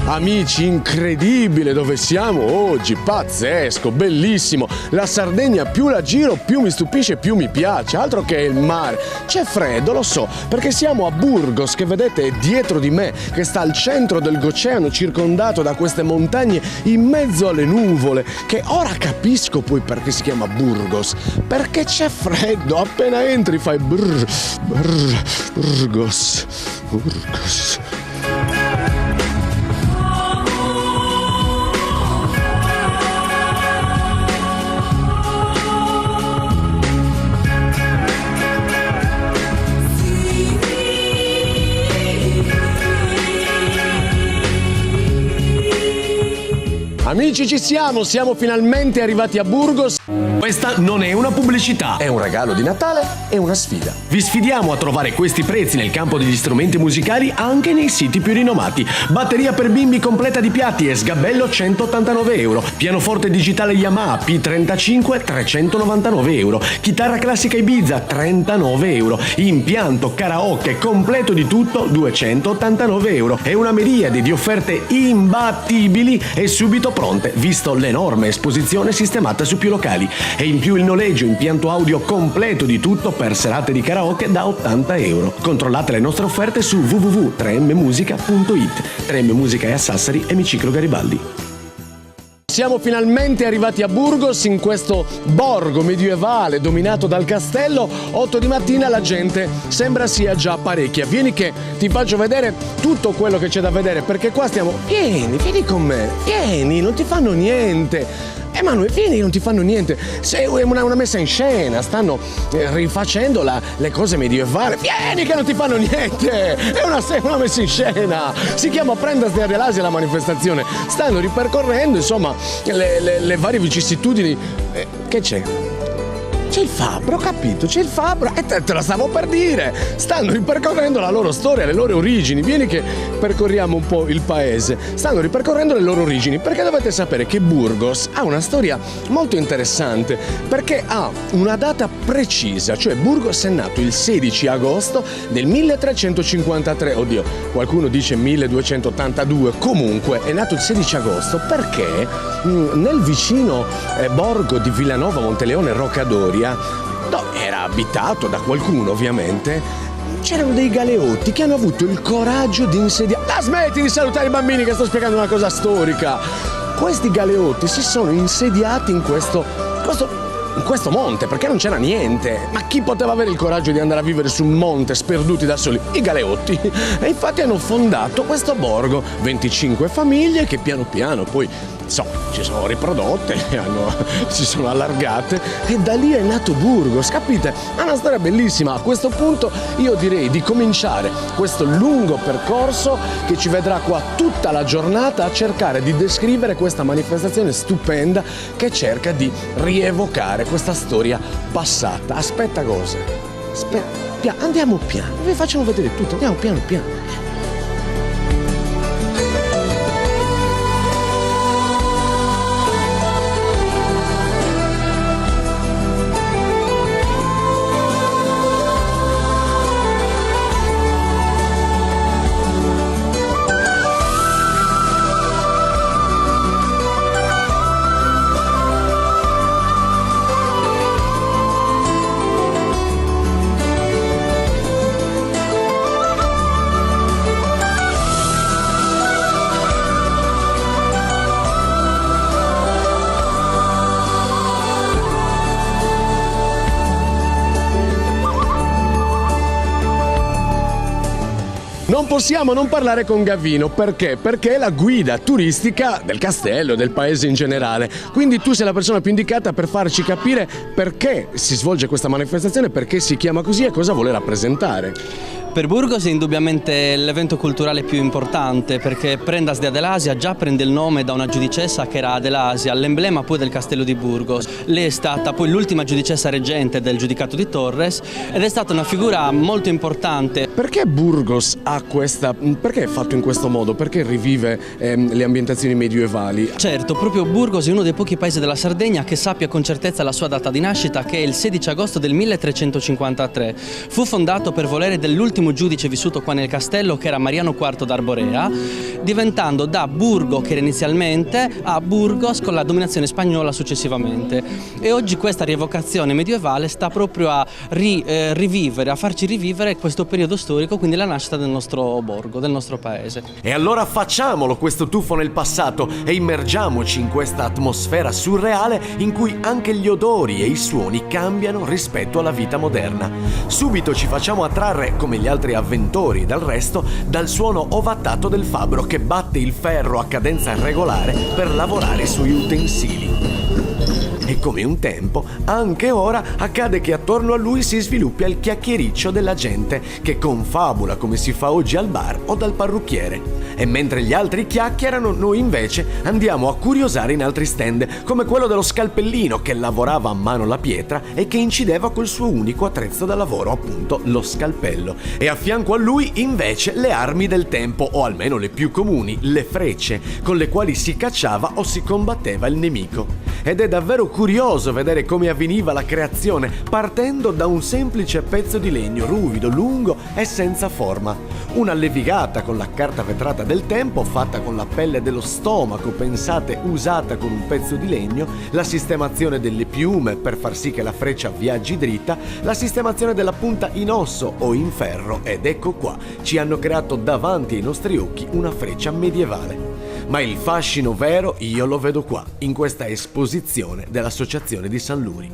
Amici, incredibile dove siamo oggi, pazzesco, bellissimo. La Sardegna più la giro più mi stupisce, più mi piace, altro che il mare. C'è freddo, lo so, perché siamo a Burgos, che vedete è dietro di me, che sta al centro dell'oceano, circondato da queste montagne in mezzo alle nuvole, che ora capisco poi perché si chiama Burgos, perché c'è freddo, appena entri fai brr, brr, Burgos, Burgos. Amici, ci siamo finalmente arrivati a Burgos. Questa non è una pubblicità, È un regalo di Natale e una sfida. Vi sfidiamo a trovare questi prezzi nel campo degli strumenti musicali anche nei siti più rinomati. Batteria per bimbi completa di piatti e sgabello 189 euro. Pianoforte digitale Yamaha P35 399 euro. Chitarra classica Ibiza 39 euro. Impianto karaoke completo di tutto 289 euro. E una miriade di offerte imbattibili e subito pronte, visto l'enorme esposizione sistemata su più locali. E in più il noleggio impianto audio completo di tutto per serate di karaoke da 80 euro. Controllate le nostre offerte su www.3mmusica.it. 3M Musica è a Sassari, Emiciclo Garibaldi. Siamo finalmente arrivati a Burgos, in questo borgo medievale dominato dal castello. 8 di mattina, la gente sembra sia già parecchia. Vieni che ti faccio vedere tutto quello che c'è da vedere, perché qua stiamo... Vieni con me, vieni, non ti fanno niente. Emanuele, vieni, non ti fanno niente. È una messa in scena, stanno rifacendo le cose medievali. Vieni che non ti fanno niente. È una messa in scena. Si chiama Prendas de Adelasia la manifestazione. Stanno ripercorrendo, insomma, le varie vicissitudini. Che c'è? C'è il fabbro, capito? C'è il fabbro, e te la stavo per dire. Stanno ripercorrendo la loro storia, le loro origini. Vieni che percorriamo un po' il paese. Stanno ripercorrendo le loro origini, perché dovete sapere che Burgos ha una storia molto interessante, perché ha una data precisa, cioè Burgos è nato il 16 agosto del 1353. Oddio, qualcuno dice 1282, comunque è nato il 16 agosto perché nel vicino borgo di Villanova Monteleone Rocadoria, era abitato da qualcuno ovviamente, c'erano dei galeotti che hanno avuto il coraggio di insediare... smetti di salutare i bambini che sto spiegando una cosa storica! Questi galeotti si sono insediati in questo monte, perché non c'era niente. Ma chi poteva avere il coraggio di andare a vivere su un monte sperduti da soli? I galeotti. E infatti hanno fondato questo borgo, 25 famiglie che piano piano poi si sono riprodotte, si sono allargate, e da lì è nato Burgos, capite? È una storia bellissima. A questo punto io direi di cominciare questo lungo percorso che ci vedrà qua tutta la giornata a cercare di descrivere questa manifestazione stupenda che cerca di rievocare questa storia passata. Aspetta cosa? Andiamo piano, vi facciamo vedere tutto, andiamo piano piano. Non possiamo non parlare con Gavino, perché? Perché è la guida turistica del castello, del paese in generale. Quindi tu sei la persona più indicata per farci capire perché si svolge questa manifestazione, perché si chiama così e cosa vuole rappresentare. Per Burgos è indubbiamente l'evento culturale più importante, perché Prendas de Adelasia già prende il nome da una giudicessa che era Adelasia, l'emblema poi del castello di Burgos. Lei è stata poi l'ultima giudicessa reggente del giudicato di Torres ed è stata una figura molto importante. Perché Burgos ha perché è fatto in questo modo? Perché rivive le ambientazioni medioevali? Certo, proprio Burgos è uno dei pochi paesi della Sardegna che sappia con certezza la sua data di nascita, che è il 16 agosto del 1353. Fu fondato per volere dell'ultimo giudice vissuto qua nel castello, che era Mariano IV d'Arborea, diventando da Burgo, che era inizialmente, a Burgos con la dominazione spagnola successivamente. E oggi questa rievocazione medievale sta proprio a rivivere, a farci rivivere questo periodo storico, quindi la nascita del nostro borgo, del nostro paese. E allora facciamolo questo tuffo nel passato e immergiamoci in questa atmosfera surreale in cui anche gli odori e i suoni cambiano rispetto alla vita moderna. Subito ci facciamo attrarre, come gli altri avventori del resto, dal suono ovattato del fabbro che batte il ferro a cadenza regolare per lavorare sui utensili. E come un tempo, anche ora accade che attorno a lui si sviluppi il chiacchiericcio della gente che confabula come si fa oggi al bar o dal parrucchiere. E mentre gli altri chiacchierano, noi invece andiamo a curiosare in altri stand, come quello dello scalpellino che lavorava a mano la pietra e che incideva col suo unico attrezzo da lavoro, appunto lo scalpello. E a fianco a lui invece le armi del tempo, o almeno le più comuni, le frecce, con le quali si cacciava o si combatteva il nemico. Ed è davvero curioso vedere come avveniva la creazione, partendo da un semplice pezzo di legno ruvido, lungo e senza forma. Una levigata con la carta vetrata del tempo, fatta con la pelle dello stomaco, pensate, usata con un pezzo di legno, la sistemazione delle piume per far sì che la freccia viaggi dritta, la sistemazione della punta in osso o in ferro, ed ecco qua, ci hanno creato davanti ai nostri occhi una freccia medievale. Ma il fascino vero io lo vedo qua, in questa esposizione dell'Associazione di San Luri.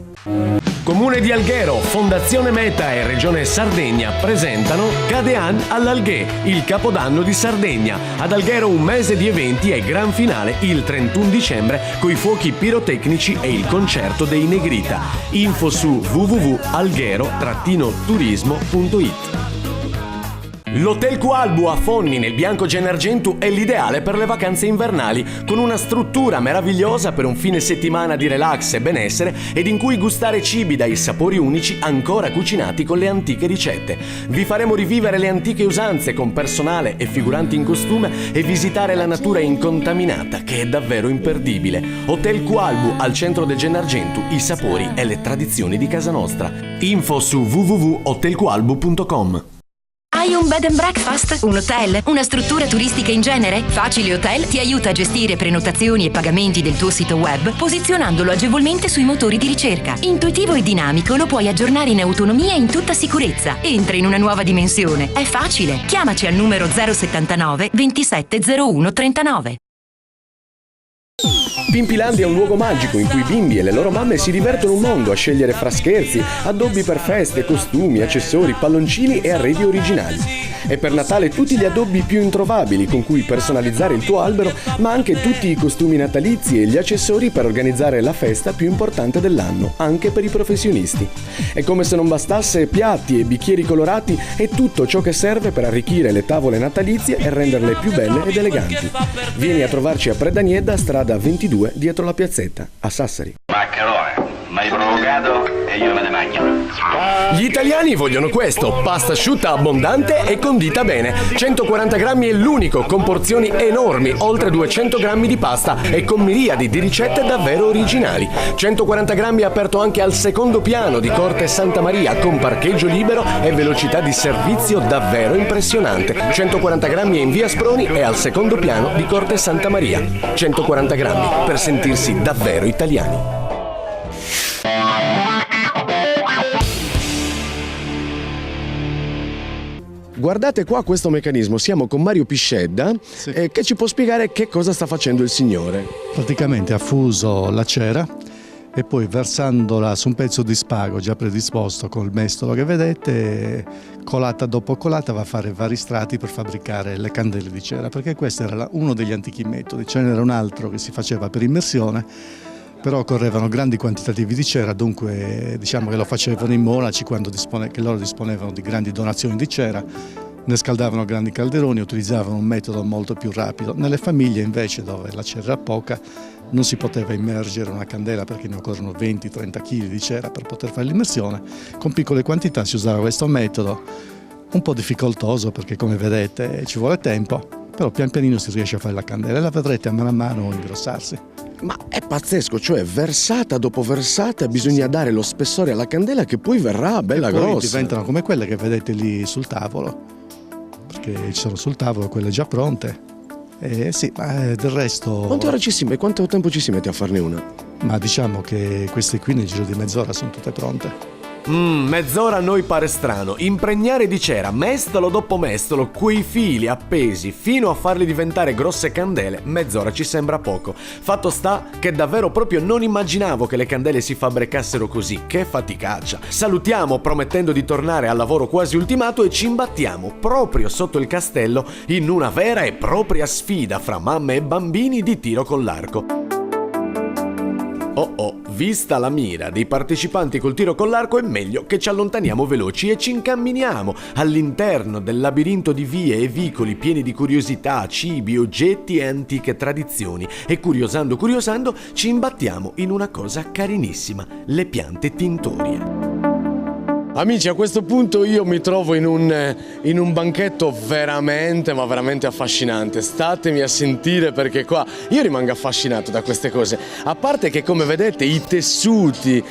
Comune di Alghero, Fondazione Meta e Regione Sardegna presentano Cadean all'Alghè, il Capodanno di Sardegna. Ad Alghero un mese di eventi e gran finale il 31 dicembre coi fuochi pirotecnici e il concerto dei Negrita. Info su www.alghero-turismo.it. L'Hotel Coalbu a Fonni nel Bianco Gennargentu è l'ideale per le vacanze invernali, con una struttura meravigliosa per un fine settimana di relax e benessere ed in cui gustare cibi dai sapori unici ancora cucinati con le antiche ricette. Vi faremo rivivere le antiche usanze con personale e figuranti in costume e visitare la natura incontaminata che è davvero imperdibile. Hotel Coalbu al centro del Gennargentu, i sapori e le tradizioni di casa nostra. Info su www.hotelcoalbu.com. Hai un bed and breakfast? Un hotel? Una struttura turistica in genere? Facile Hotel ti aiuta a gestire prenotazioni e pagamenti del tuo sito web posizionandolo agevolmente sui motori di ricerca. Intuitivo e dinamico, lo puoi aggiornare in autonomia e in tutta sicurezza. Entra in una nuova dimensione. È facile. Chiamaci al numero 079 27 01 39. Pimpilandia è un luogo magico in cui i bimbi e le loro mamme si divertono un mondo a scegliere fra scherzi, addobbi per feste, costumi, accessori, palloncini e arredi originali. E per Natale tutti gli addobbi più introvabili con cui personalizzare il tuo albero, ma anche tutti i costumi natalizi e gli accessori per organizzare la festa più importante dell'anno, anche per i professionisti. E come se non bastasse, piatti e bicchieri colorati e tutto ciò che serve per arricchire le tavole natalizie e renderle più belle ed eleganti. Vieni a trovarci a Predaniedda, strada 22, dietro la piazzetta, a Sassari. Maccherone, mi hai provocato e io me ne mangio. Gli italiani vogliono questo, pasta asciutta abbondante e condita bene. 140 grammi è l'unico, con porzioni enormi, oltre 200 grammi di pasta e con miriadi di ricette davvero originali. 140 grammi è aperto anche al secondo piano di Corte Santa Maria, con parcheggio libero e velocità di servizio davvero impressionante. 140 grammi è in via Sproni e al secondo piano di Corte Santa Maria. 140 grammi per sentirsi davvero italiani. Guardate qua questo meccanismo, siamo con Mario Piscedda che ci può spiegare che cosa sta facendo il signore. Praticamente ha fuso la cera e poi versandola su un pezzo di spago già predisposto col mestolo che vedete, colata dopo colata va a fare vari strati per fabbricare le candele di cera, perché questo era uno degli antichi metodi. Ce n'era un altro che si faceva per immersione, però occorrevano grandi quantitativi di cera, dunque diciamo che lo facevano i monaci che loro disponevano di grandi donazioni di cera, ne scaldavano grandi calderoni, utilizzavano un metodo molto più rapido. Nelle famiglie invece, dove la cera era poca, non si poteva immergere una candela perché ne occorrono 20-30 kg di cera per poter fare l'immersione. Con piccole quantità si usava questo metodo, un po' difficoltoso perché come vedete ci vuole tempo, però pian pianino si riesce a fare la candela e la vedrete a mano ingrossarsi. Ma è pazzesco, cioè versata dopo versata bisogna dare lo spessore alla candela che poi verrà bella e poi grossa. Diventano come quelle che vedete lì sul tavolo, perché ci sono sul tavolo quelle già pronte. Sì, ma del resto... Quanto tempo ci si mette a farne una? Ma diciamo che queste qui nel giro di mezz'ora sono tutte pronte. Mezz'ora a noi pare strano. Impregnare di cera, mestolo dopo mestolo, quei fili appesi fino a farli diventare grosse candele, mezz'ora ci sembra poco. Fatto sta che davvero proprio non immaginavo che le candele si fabbricassero così. Che faticaccia. Salutiamo promettendo di tornare al lavoro quasi ultimato e ci imbattiamo proprio sotto il castello in una vera e propria sfida fra mamme e bambini di tiro con l'arco. Vista la mira dei partecipanti col tiro con l'arco è meglio che ci allontaniamo veloci e ci incamminiamo all'interno del labirinto di vie e vicoli pieni di curiosità, cibi, oggetti e antiche tradizioni e curiosando ci imbattiamo in una cosa carinissima, le piante tintorie. Amici, a questo punto io mi trovo in un banchetto veramente, ma veramente affascinante. Statemi a sentire perché qua io rimango affascinato da queste cose. A parte che, come vedete, i tessuti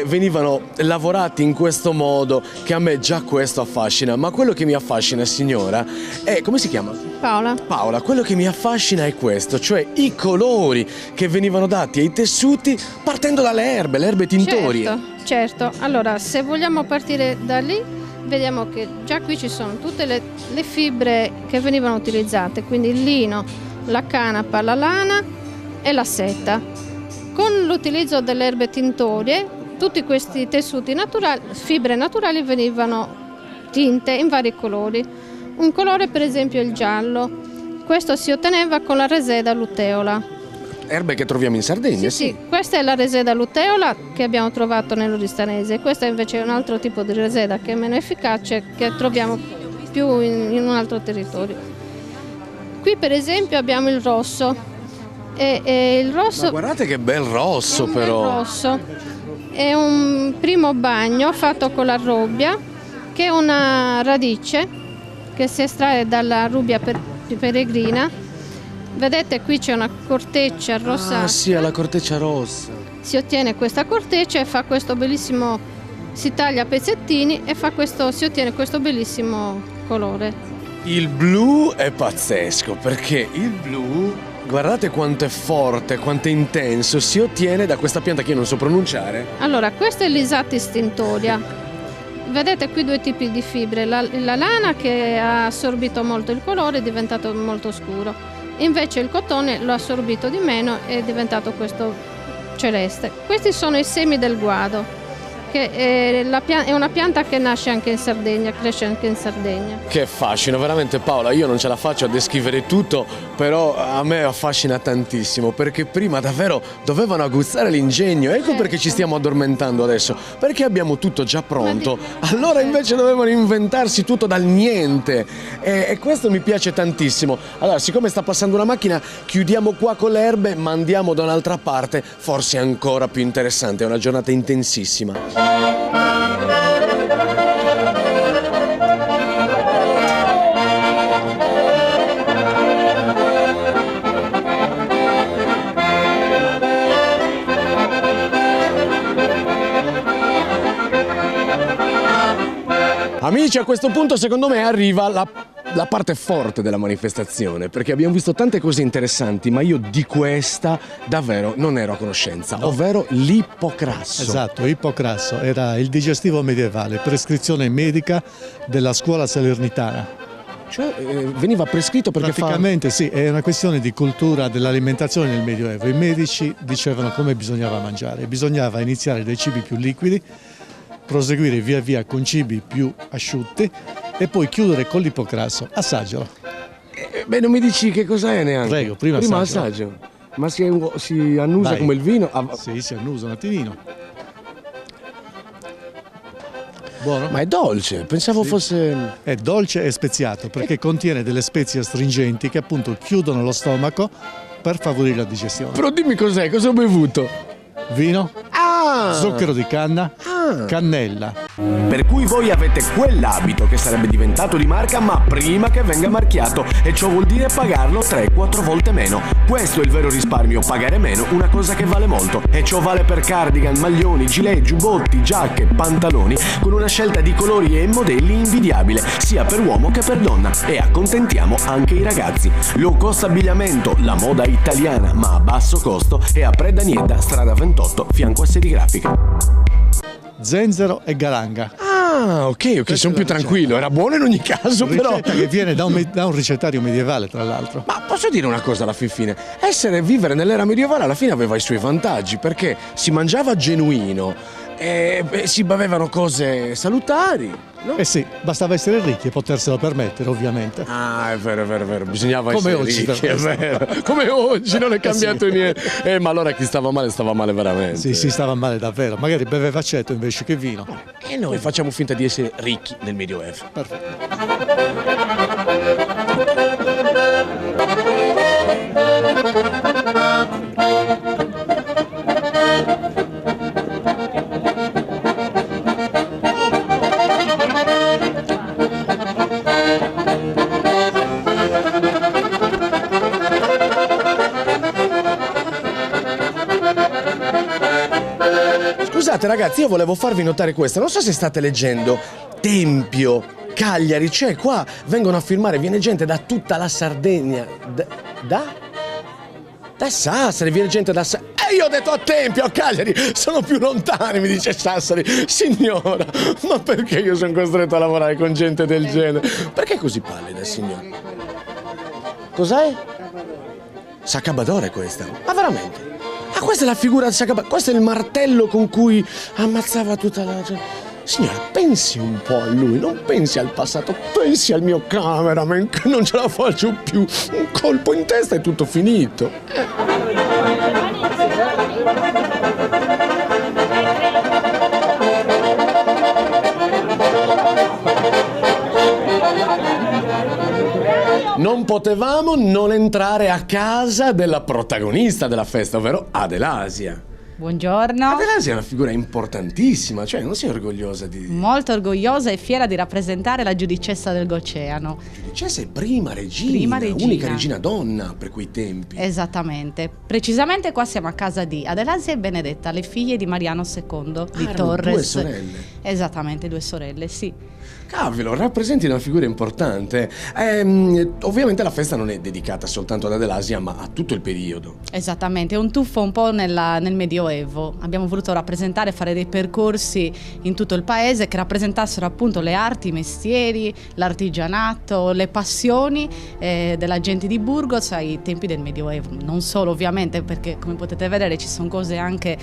venivano lavorati in questo modo, che a me già questo affascina. Ma quello che mi affascina, signora, è... come si chiama? Paola. Paola, quello che mi affascina è questo, cioè i colori che venivano dati ai tessuti partendo dalle erbe tintorie. Certo. Allora, se vogliamo partire da lì, vediamo che già qui ci sono tutte le fibre che venivano utilizzate, quindi il lino, la canapa, la lana e la seta. Con l'utilizzo delle erbe tintorie, tutti questi tessuti naturali, fibre naturali, venivano tinte in vari colori. Un colore, per esempio, il giallo. Questo si otteneva con la reseda luteola. Erbe che troviamo in Sardegna, sì. Questa è la reseda luteola che abbiamo trovato nell'Oristanese. Questa invece è un altro tipo di reseda che è meno efficace, che troviamo più in un altro territorio. Qui per esempio abbiamo il rosso. E il rosso... Ma guardate che bel rosso però! Bel rosso. È un primo bagno fatto con la robbia, che è una radice che si estrae dalla rubbia peregrina. Vedete, qui c'è una corteccia rossa. Ah sì, è la corteccia rossa. Si ottiene questa corteccia e fa questo bellissimo, si taglia a pezzettini e si ottiene questo bellissimo colore. Il blu è pazzesco, perché il blu, guardate quanto è forte, quanto è intenso, si ottiene da questa pianta che io non so pronunciare. Allora, questa è l'Isatis tintoria. Vedete qui due tipi di fibre, la lana che ha assorbito molto il colore, è diventato molto scuro. Invece il cotone l'ho assorbito di meno e è diventato questo celeste. Questi sono i semi del guado, che è una pianta che nasce anche in Sardegna, cresce anche in Sardegna. Che fascino, veramente Paola, io non ce la faccio a descrivere tutto, però a me affascina tantissimo, perché prima davvero dovevano aguzzare l'ingegno, ecco perché ci stiamo addormentando adesso, perché abbiamo tutto già pronto, allora invece dovevano inventarsi tutto dal niente e questo mi piace tantissimo. Allora, siccome sta passando una macchina, chiudiamo qua con le erbe, ma andiamo da un'altra parte, forse ancora più interessante, è una giornata intensissima. Amici, a questo punto secondo me arriva la parte forte della manifestazione, perché abbiamo visto tante cose interessanti, ma io di questa davvero non ero a conoscenza, ovvero l'ippocrasso. Esatto, ippocrasso era il digestivo medievale, prescrizione medica della scuola salernitana. Cioè veniva prescritto perché Praticamente sì, è una questione di cultura dell'alimentazione nel Medioevo. I medici dicevano come bisognava mangiare, bisognava iniziare dai cibi più liquidi, proseguire via via con cibi più asciutti e poi chiudere con l'ipocrasso. Assaggialo. Beh, non mi dici che cos'è neanche. Prego, prima assaggio. assaggio. Ma si annusa Vai. come il vino? Sì, si annusa un attimino. Buono? Ma è dolce, pensavo Sì. fosse... È dolce e speziato perché contiene delle spezie astringenti che appunto chiudono lo stomaco per favorire la digestione. Però dimmi cos'è, cosa ho bevuto? Vino, Ah! zucchero di canna, cannella. Per cui voi avete quell'abito che sarebbe diventato di marca ma prima che venga marchiato, e ciò vuol dire pagarlo 3-4 volte meno. Questo è il vero risparmio, pagare meno, una cosa che vale molto, e ciò vale per cardigan, maglioni, gilet, giubbotti, giacche, pantaloni, con una scelta di colori e modelli invidiabile, sia per uomo che per donna, e accontentiamo anche i ragazzi. Low cost abbigliamento, la moda italiana ma a basso costo, è a Predanieta, strada 28, fianco a Serigrafica. Zenzero e galanga. Ah, ok, Questa sono è più la tranquillo, era buono in ogni caso, però... Ricetta che viene da un ricettario medievale, tra l'altro. Ma posso dire una cosa alla fin fine? Vivere nell'era medievale alla fine aveva i suoi vantaggi, perché si mangiava genuino e si bevevano cose salutari, no? Eh sì, bastava essere ricchi e poterselo permettere, ovviamente. Ah, è vero, bisognava Come essere oggi, ricchi, del è resto. vero. Come oggi, non è cambiato niente. Ma allora chi stava male veramente. Sì, si stava male davvero. Magari beveva aceto invece che vino. E noi facciamo finta di essere ricchi nel Medioevo. Perfetto. Scusate ragazzi, io volevo farvi notare questo. Non so se state leggendo. Tempio, Cagliari, c'è qua. Vengono a filmare, viene gente da tutta la Sardegna. Da Sassari, viene gente da Sassari. E io ho detto a Tempio, a Cagliari, sono più lontani, mi dice Sassari. Signora, ma perché io sono costretto a lavorare con gente del genere? Perché è così pallida, signora? Cos'è? Sacabadore questa. Ma veramente? Ah, questa è la figura di Sacabadore. Questo è il martello con cui ammazzava tutta la gente. Signora, pensi un po' a lui, non pensi al passato, pensi al mio cameraman che non ce la faccio più. Un colpo in testa è tutto finito. Non potevamo non entrare a casa della protagonista della festa, ovvero Adelasia. Buongiorno. Adelasia è una figura importantissima, cioè non sei orgogliosa di... Molto orgogliosa e fiera di rappresentare la giudicessa del Goceano. Giudicessa è prima regina, Prima regina. unica regina donna per quei tempi. Esattamente. Precisamente qua siamo a casa di Adelasia e Benedetta, le figlie di Mariano II di erano Torres. due sorelle. Esattamente, due sorelle, sì. Cavolo, rappresenti una figura importante. Ovviamente la festa non è dedicata soltanto ad Adelasia, ma a tutto il periodo. Esattamente, è un tuffo un po' nel Medioevo. Abbiamo voluto rappresentare, fare dei percorsi in tutto il paese che rappresentassero appunto le arti, i mestieri, l'artigianato, le passioni della gente di Burgos ai tempi del Medioevo. Non solo ovviamente, perché come potete vedere ci sono cose anche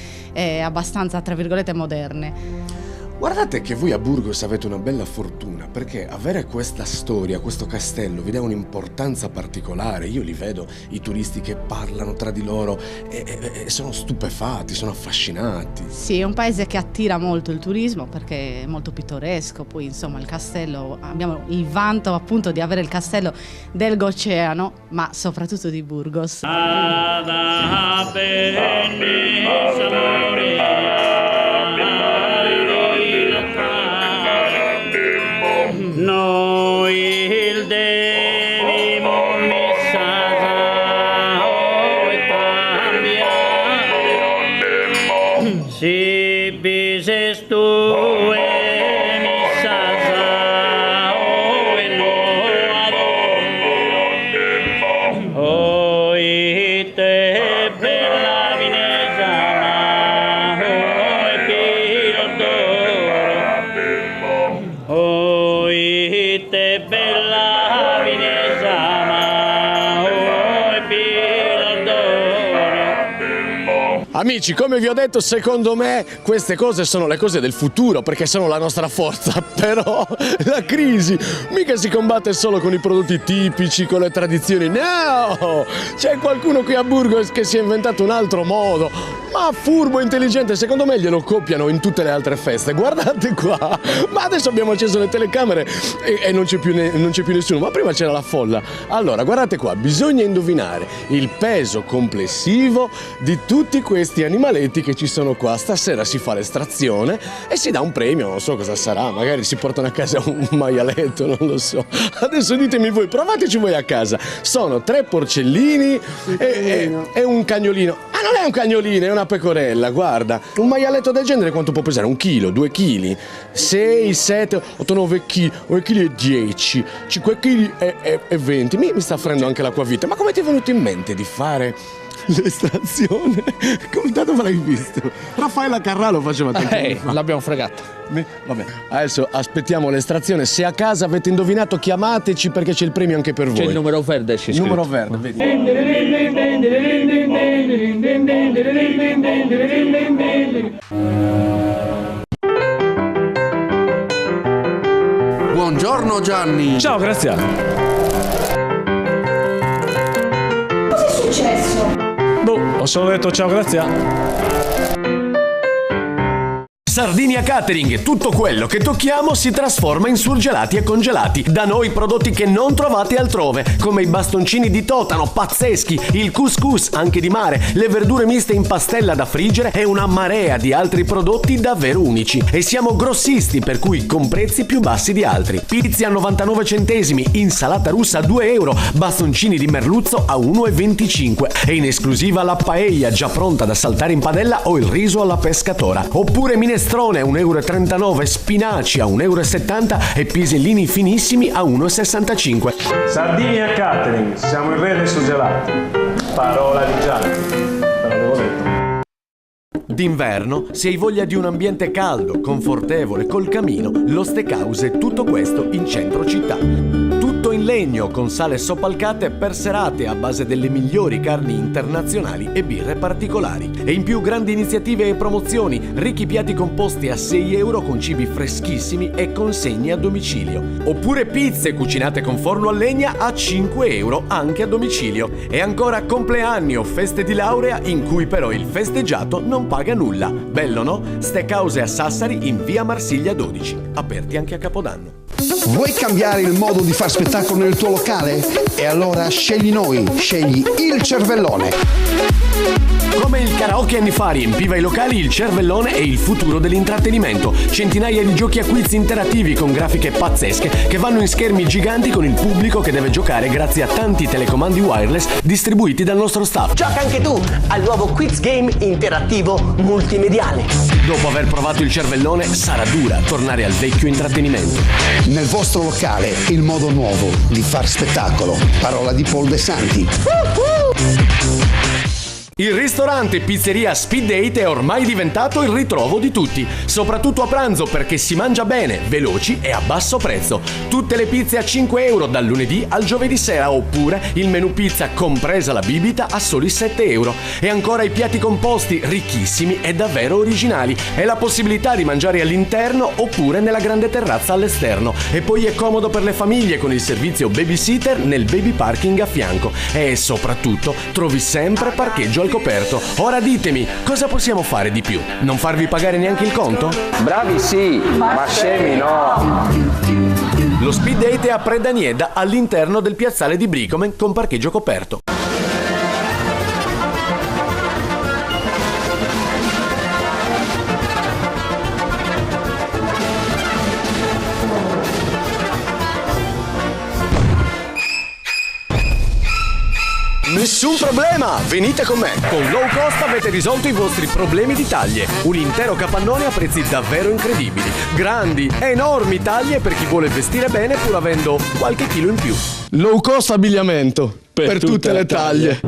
abbastanza, tra virgolette, moderne. Guardate che voi a Burgos avete una bella fortuna, perché avere questa storia, questo castello, vi dà un'importanza particolare. Io li vedo, i turisti che parlano tra di loro e sono stupefatti, sono affascinati. Sì, è un paese che attira molto il turismo perché è molto pittoresco. Poi insomma il castello, abbiamo il vanto appunto di avere il castello del Goceano, ma soprattutto di Burgos. Noi il devimo missasa e cambia si bises tu e missasa e no adoro oi te bella vinesa e pilotoro oi te bella Amici, come vi ho detto, secondo me queste cose sono le cose del futuro, perché sono la nostra forza. Però la crisi mica si combatte solo con i prodotti tipici, con le tradizioni. No! C'è qualcuno qui a Burgos che si è inventato un altro modo, ma furbo, intelligente. Secondo me glielo copiano in tutte le altre feste. Guardate qua. Ma adesso abbiamo acceso le telecamere e non c'è più nessuno. Ma prima c'era la folla. Allora, guardate qua. Bisogna indovinare il peso complessivo di tutti questi animaletti che ci sono qua. Stasera si fa l'estrazione e si dà un premio. Non so cosa sarà. Magari si portano a casa un maialetto, non lo so. Adesso ditemi voi, provateci voi a casa. Sono 3 porcellini e un cagnolino. Ah, non è un cagnolino, è una pecorella, guarda. Un maialetto del genere quanto può pesare? 1 chilo, 2 chili, 6, 7, 8, 9 kg, 1 chili e 10, 5 kg e 20. Mi sta offrendo anche l'acquavite. Ma come ti è venuto in mente di fare l'estrazione? Come tanto me l'hai visto? Raffaella Carrà lo faceva tanto tempo fa. L'abbiamo fregato. Vabbè, adesso aspettiamo l'estrazione. Se a casa avete indovinato, chiamateci perché c'è il premio anche per voi. C'è il numero verde, c'è il numero verde, vedi. Buongiorno Gianni. Ciao Graziano. Cos'è successo? Ho solo detto ciao Graziano. Sardinia Catering, tutto quello che tocchiamo si trasforma in surgelati e congelati. Da noi prodotti che non trovate altrove, come i bastoncini di totano pazzeschi, il couscous anche di mare, le verdure miste in pastella da friggere e una marea di altri prodotti davvero unici. E siamo grossisti, per cui con prezzi più bassi di altri. Pizze a 99 centesimi, insalata russa a 2 euro, bastoncini di merluzzo a 1,25 e in esclusiva la paella già pronta da saltare in padella o il riso alla pescatora. Oppure minestrone a 1,39 euro, spinaci a 1,70 euro e pisellini finissimi a 1,65 €. Sardinia Catering, siamo il re dei surgelati. Parola di Gianni. Te l'avevo detto. D'inverno, se hai voglia di un ambiente caldo, confortevole, col camino, lo Steakhouse è tutto questo in centro città. Tutto in legno con sale soppalcate per serate a base delle migliori carni internazionali e birre particolari. E in più grandi iniziative e promozioni, ricchi piatti composti a 6 euro con cibi freschissimi e consegne a domicilio. Oppure pizze cucinate con forno a legna a 5 euro anche a domicilio. E ancora compleanni o feste di laurea in cui però il festeggiato non paga nulla. Bello, no? Steakhouse a Sassari in via Marsiglia 12, aperti anche a Capodanno. Vuoi cambiare il modo di far spettacolo nel tuo locale? E allora scegli noi, scegli il cervellone. Come il karaoke anni fa riempiva i locali, il cervellone è il futuro dell'intrattenimento. Centinaia di giochi a quiz interattivi con grafiche pazzesche che vanno in schermi giganti con il pubblico che deve giocare grazie a tanti telecomandi wireless distribuiti dal nostro staff. Gioca anche tu al nuovo quiz game interattivo multimediale. Dopo aver provato il cervellone, sarà dura tornare al vecchio intrattenimento. Nel vostro locale, il modo nuovo di far spettacolo. Parola di Paul De Santi. Il ristorante pizzeria Speed Date è ormai diventato il ritrovo di tutti, soprattutto a pranzo perché si mangia bene, veloci e a basso prezzo. Tutte le pizze a 5 euro dal lunedì al giovedì sera, oppure il menù pizza compresa la bibita a soli 7 euro. E ancora i piatti composti ricchissimi e davvero originali, e la possibilità di mangiare all'interno oppure nella grande terrazza all'esterno. E poi è comodo per le famiglie con il servizio babysitter nel baby parking a fianco. E soprattutto trovi sempre parcheggio al coperto. Ora ditemi, cosa possiamo fare di più? Non farvi pagare neanche il conto? Bravi sì, ma scemi no! Lo Speed Date è a Predanieda, all'interno del piazzale di Bricomen con parcheggio coperto. Nessun problema, venite con me. Con Low Cost avete risolto i vostri problemi di taglie. Un intero capannone a prezzi davvero incredibili. Grandi, enormi taglie per chi vuole vestire bene pur avendo qualche chilo in più. Low Cost abbigliamento per tutte le taglie.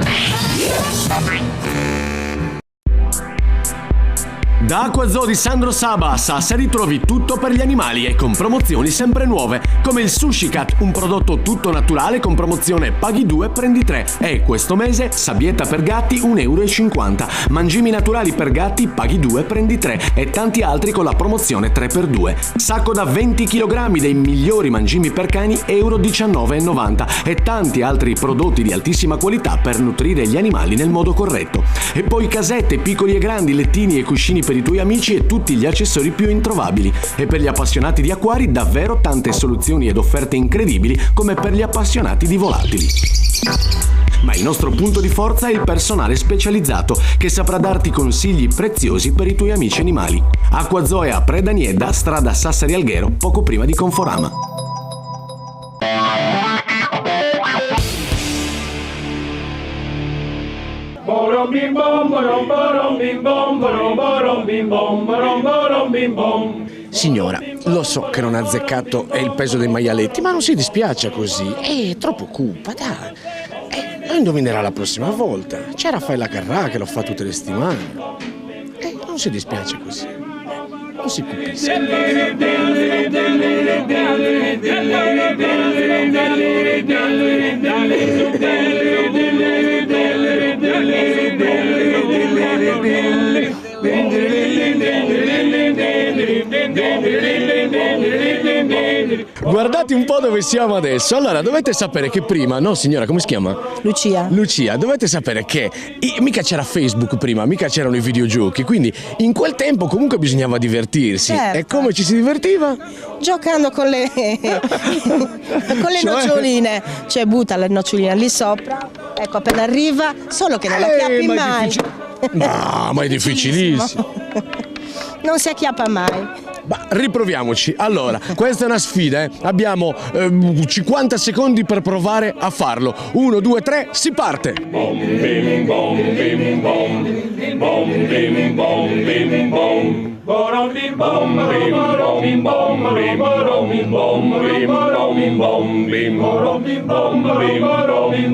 Da Acquazoo di Sandro Saba a Sassari trovi tutto per gli animali e con promozioni sempre nuove, come il Sushi Cat, un prodotto tutto naturale con promozione paghi 2 prendi 3, e questo mese sabbietta per gatti 1,50 €, mangimi naturali per gatti paghi 2 prendi 3 e tanti altri con la promozione 3x2. Sacco da 20 kg dei migliori mangimi per cani €19,90 e tanti altri prodotti di altissima qualità per nutrire gli animali nel modo corretto. E poi casette, piccoli e grandi, lettini e cuscini per i tuoi amici e tutti gli accessori più introvabili. E per gli appassionati di acquari davvero tante soluzioni ed offerte incredibili, come per gli appassionati di volatili. Ma il nostro punto di forza è il personale specializzato che saprà darti consigli preziosi per i tuoi amici animali. Acquazoo è a Predaniedda, strada Sassari Alghero, poco prima di Conforama. Signora, lo so che non ha azzeccato il peso dei maialetti, ma non si dispiace così, è troppo cupa, dai. Lo indovinerà la prossima volta. C'è Raffaella Carrà che lo fa tutte le settimane. Non si dispiace così. Non si cupisca. Guardate un po' dove siamo adesso. Allora, dovete sapere che prima, no signora, come si chiama? Lucia. Lucia, dovete sapere che mica c'era Facebook prima, mica c'erano i videogiochi, quindi in quel tempo comunque bisognava divertirsi. Certo. E come ci si divertiva? Giocando con le noccioline, cioè butta le noccioline lì sopra, ecco appena arriva, solo che non la chiappi mai. Ma è difficilissimo. Non si acchiappa mai. Ma riproviamoci. Allora, questa è una sfida, Abbiamo 50 secondi per provare a farlo. 1, 2, 3, si parte! Bom bim bom bim bom, bom bim bom bim bom. Borom bim bom bim bom bom bim borom bim bom bim borom bom bim borom bim bom bim borom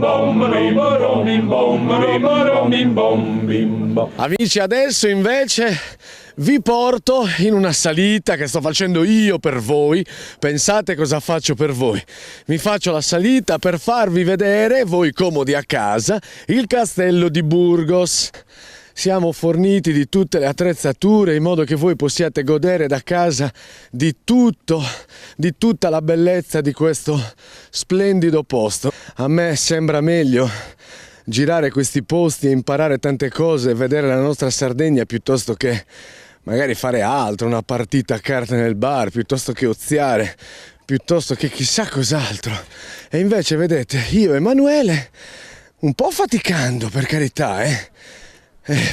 bom bim borom bim bom bim bom. Amici, adesso invece vi porto in una salita che sto facendo io per voi. Pensate cosa faccio per voi. Mi faccio la salita per farvi vedere, voi comodi a casa, il castello di Burgos. Siamo forniti di tutte le attrezzature in modo che voi possiate godere da casa di tutto, di tutta la bellezza di questo splendido posto. A me sembra meglio girare questi posti e imparare tante cose e vedere la nostra Sardegna piuttosto che magari fare altro, una partita a carte nel bar, piuttosto che oziare, piuttosto che chissà cos'altro. E invece vedete, io e Emanuele, un po' faticando per carità,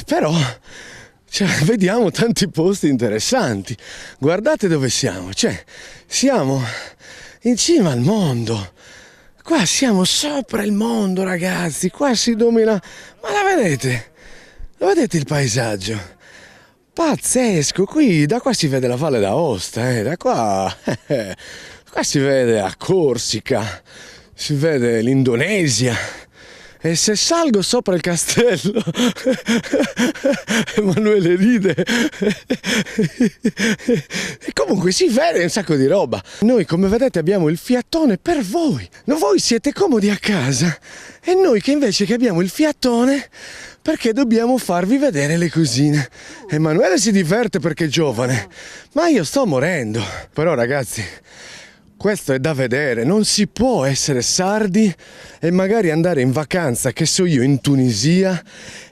però vediamo tanti posti interessanti. Guardate dove siamo, siamo in cima al mondo. Qua siamo sopra il mondo, ragazzi, qua si domina. Ma la vedete? Lo vedete il paesaggio? Pazzesco, da qua si vede la Valle d'Aosta, da qua si vede la Corsica, si vede l'Indonesia. E se salgo sopra il castello, Emanuele ride, e comunque si vede un sacco di roba. Noi, come vedete, abbiamo il fiatone per voi. Voi siete comodi a casa e noi che invece che abbiamo il fiatone perché dobbiamo farvi vedere le cosine. Emanuele si diverte perché è giovane, ma io sto morendo. Però ragazzi, questo è da vedere, non si può essere sardi e magari andare in vacanza, che so io, in Tunisia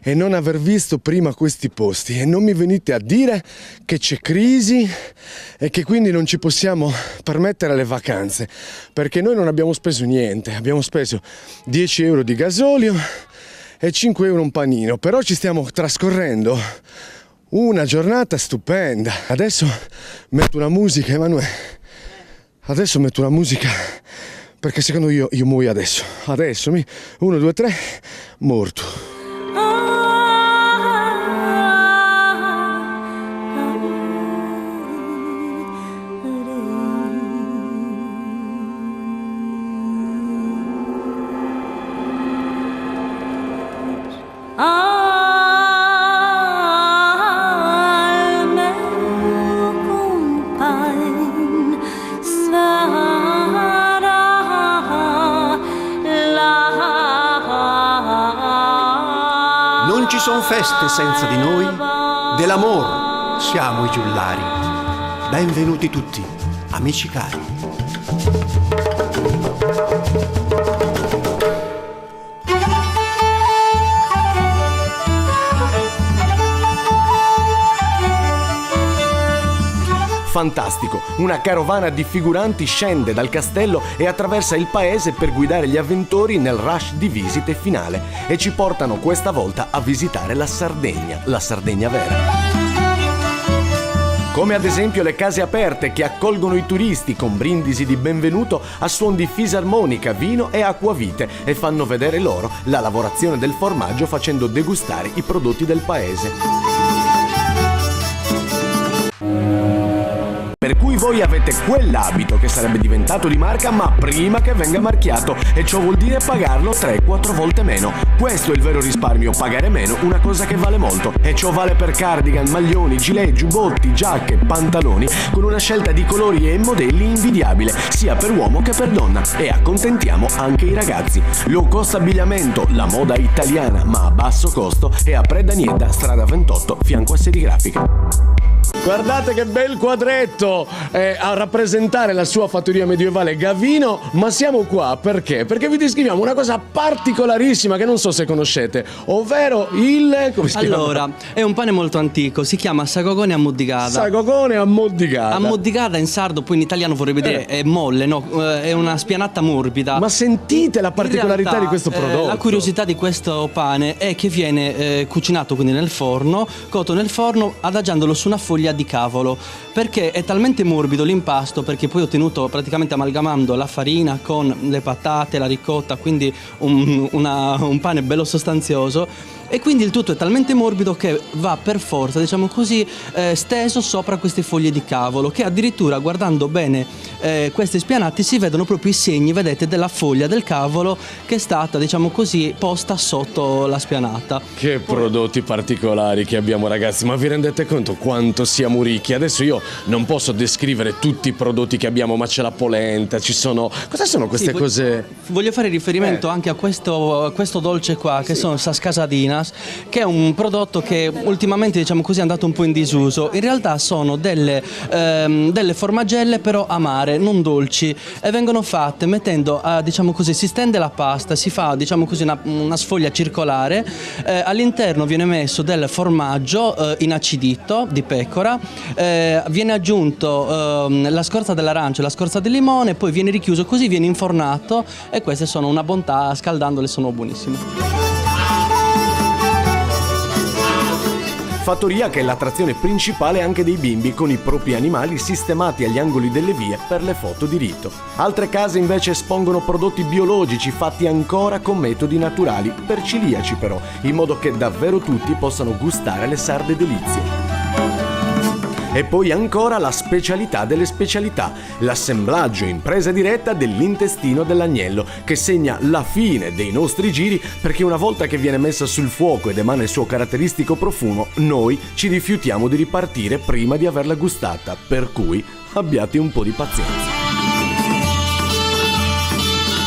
e non aver visto prima questi posti. E non mi venite a dire che c'è crisi e che quindi non ci possiamo permettere le vacanze, perché noi non abbiamo speso niente, abbiamo speso 10 euro di gasolio e 5 euro un panino, però ci stiamo trascorrendo una giornata stupenda. Adesso metto una musica, Emanuele. Adesso metto una musica perché secondo io muoio adesso. 1, 2, 3, morto. son feste senza di noi, dell'amor siamo i giullari. Benvenuti tutti, amici cari. Fantastico, una carovana di figuranti scende dal castello e attraversa il paese per guidare gli avventori nel rush di visite finale e ci portano questa volta a visitare la Sardegna vera. Come ad esempio le case aperte che accolgono i turisti con brindisi di benvenuto a suon di fisarmonica, vino e acquavite e fanno vedere loro la lavorazione del formaggio facendo degustare i prodotti del paese. Per cui voi avete quell'abito che sarebbe diventato di marca ma prima che venga marchiato, e ciò vuol dire pagarlo 3-4 volte meno. Questo è il vero risparmio, pagare meno, una cosa che vale molto, e ciò vale per cardigan, maglioni, gilet, giubbotti, giacche, pantaloni, con una scelta di colori e modelli invidiabile, sia per uomo che per donna, e accontentiamo anche i ragazzi. Low cost abbigliamento, la moda italiana ma a basso costo, è a Predanieta, strada 28, fianco a Serigrafica. Guardate che bel quadretto a rappresentare la sua fattoria medievale Gavino, ma siamo qua perché? Perché vi descriviamo una cosa particolarissima che non so se conoscete, ovvero il... come si chiama? Allora, è un pane molto antico, si chiama sagogone ammoddigata. Sagogone ammoddigata. Ammoddigata in sardo, poi in italiano vorrebbe dire è molle, no? È una spianata morbida. Ma sentite la particolarità realtà, di questo prodotto. La curiosità di questo pane è che viene cucinato quindi nel forno, cotto nel forno, adagiandolo su una foglia di cavolo, perché è talmente morbido l'impasto, perché poi ho ottenuto praticamente amalgamando la farina con le patate, la ricotta, quindi un pane bello sostanzioso, e quindi il tutto è talmente morbido che va per forza, diciamo così, steso sopra queste foglie di cavolo, che addirittura guardando bene questi spianati si vedono proprio i segni, vedete, della foglia del cavolo che è stata, diciamo così, posta sotto la spianata. Che prodotti particolari che abbiamo, ragazzi, ma vi rendete conto quanto siamo ricchi? Adesso io non posso descrivere tutti i prodotti che abbiamo, ma c'è la polenta, ci sono... Cosa sono queste cose? Voglio fare riferimento anche a questo dolce qua, che sono Sas Casadinas, che è un prodotto che ultimamente, diciamo così, è andato un po' in disuso. In realtà sono delle formaggelle però amare, non dolci, e vengono fatte mettendo, diciamo così, si stende la pasta, si fa, diciamo così, una sfoglia circolare, all'interno viene messo del formaggio inacidito di pecora, viene aggiunto la scorza dell'arancia e la scorza del limone, poi viene richiuso, così viene infornato, e queste sono una bontà, scaldandole sono buonissime. Fattoria che è l'attrazione principale anche dei bimbi, con i propri animali sistemati agli angoli delle vie per le foto di rito. Altre case invece espongono prodotti biologici fatti ancora con metodi naturali, per celiaci però, in modo che davvero tutti possano gustare le sarde delizie. E poi ancora la specialità delle specialità, l'assemblaggio in presa diretta dell'intestino dell'agnello, che segna la fine dei nostri giri, perché una volta che viene messa sul fuoco ed emana il suo caratteristico profumo, noi ci rifiutiamo di ripartire prima di averla gustata, per cui abbiate un po' di pazienza.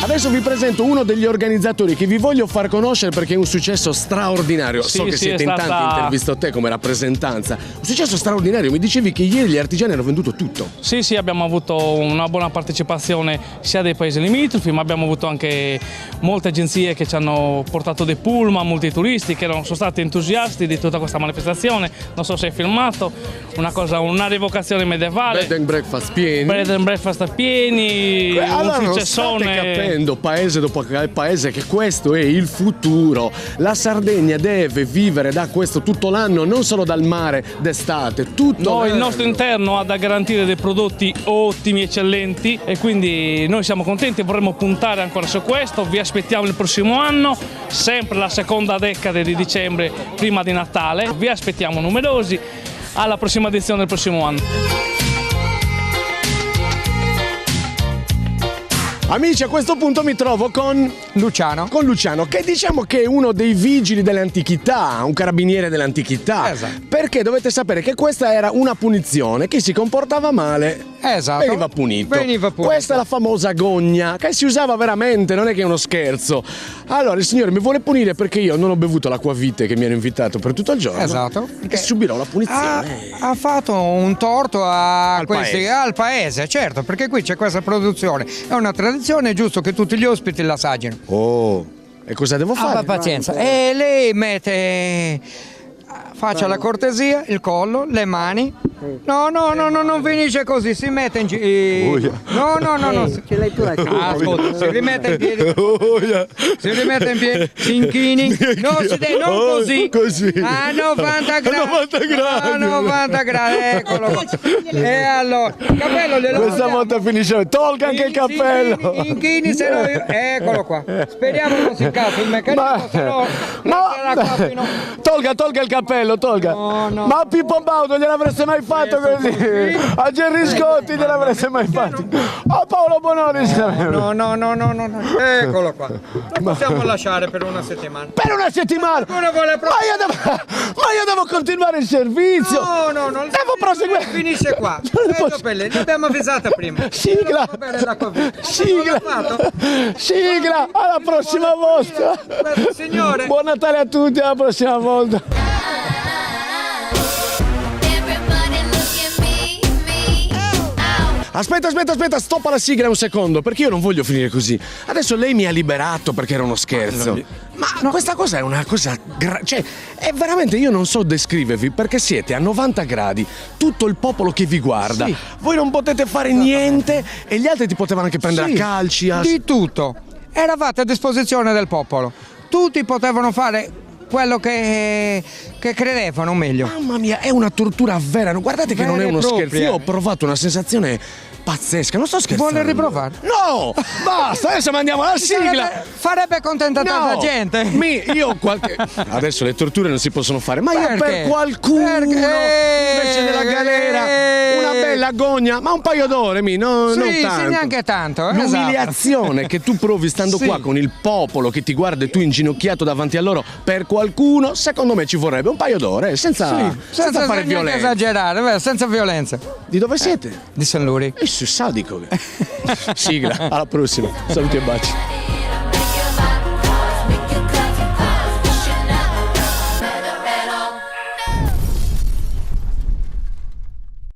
Adesso vi presento uno degli organizzatori che vi voglio far conoscere perché è un successo straordinario. So che siete in tanti, intervisto te come rappresentanza. Un successo straordinario, mi dicevi che ieri gli artigiani hanno venduto tutto. Sì, abbiamo avuto una buona partecipazione sia dei paesi limitrofi, ma abbiamo avuto anche molte agenzie che ci hanno portato dei pullman, molti turisti che sono stati entusiasti di tutta questa manifestazione. Non so se hai filmato, una rievocazione medievale. Bed and breakfast pieni. Bed and breakfast pieni, allora un successone. Paese dopo paese, che questo è il futuro. La Sardegna deve vivere da questo tutto l'anno, non solo dal mare d'estate, tutto il nostro interno ha da garantire dei prodotti ottimi, eccellenti, e quindi noi siamo contenti e vorremmo puntare ancora su questo. Vi aspettiamo il prossimo anno, sempre la seconda decade di dicembre, prima di Natale. Vi aspettiamo numerosi alla prossima edizione del prossimo anno. Amici, a questo punto mi trovo con Luciano, che diciamo che è uno dei vigili dell'antichità, un carabiniere dell'antichità. Esatto. Perché dovete sapere che questa era una punizione. Chi si comportava male Esatto. Veniva punito. Questa è la famosa gogna che si usava veramente, non è che è uno scherzo. Allora il signore mi vuole punire perché io non ho bevuto l'acquavite che mi hanno invitato per tutto il giorno. Esatto. E subirò la punizione. Ha fatto un torto al paese. paese, certo, perché qui c'è questa produzione. È una tradizione, è giusto che tutti gli ospiti l'assaggino. Oh, e cosa devo fare? Pazienza. E lei mette... Faccia la cortesia, il collo, le mani. No, non finisce così, si mette in giro. No. Ce l'hai tu la Ascolta, si rimette in piedi. Si rimette in piedi, si inchini. No, non così. A 90 gradi. A 90 gradi, eccolo qua. E allora, il cappello glielo Questa volta finisce. Tolga anche il cappello. Inchini, se no io. Eccolo qua. Speriamo non si incazzi il meccanismo, se no. Tolga il cappello, tolga. No. Ma a Pippo Baudo gliel'avreste mai fatto così? A Gerry Scotti gliel'avreste mai fatto? A Paolo Bononi? No. Eccolo qua. Lo possiamo lasciare per una settimana. Per una settimana? Ma io devo continuare il servizio. No. Devo proseguire. Finisce qua. L'abbiamo avvisata prima. Sigla. Alla prossima volta. Signore. Buon Natale a tutti, alla prossima volta. Aspetta, stoppa la sigla un secondo, perché io non voglio finire così. Adesso lei mi ha liberato perché era uno scherzo. Ma questa cosa è una cosa... cioè, è veramente, io non so descrivervi, perché siete a 90 gradi, tutto il popolo che vi guarda. Sì. Voi non potete fare niente e gli altri ti potevano anche prendere a calci. Di tutto. Eravate a disposizione del popolo. Tutti potevano fare quello che credevano, meglio. Mamma mia, è una tortura vera. Guardate che non è uno propria. scherzo. Io ho provato una sensazione pazzesca, non sto scherzando. Vuole riprovare? No! Basta, adesso mandiamo la sigla. Farebbe contenta tanta gente. Adesso le torture non si possono fare, ma io Perché? per qualcuno invece della galera una bella gogna, ma un paio d'ore, non tanto. Sì, neanche tanto. L'umiliazione che tu provi stando qua con il popolo che ti guarda e tu inginocchiato davanti a loro per qualcuno, secondo me ci vorrebbe un paio d'ore, senza fare violenza. Esagerare, senza violenza. Di dove siete? Di San Luri. Sadico. Sigla, alla prossima. Saluti e baci.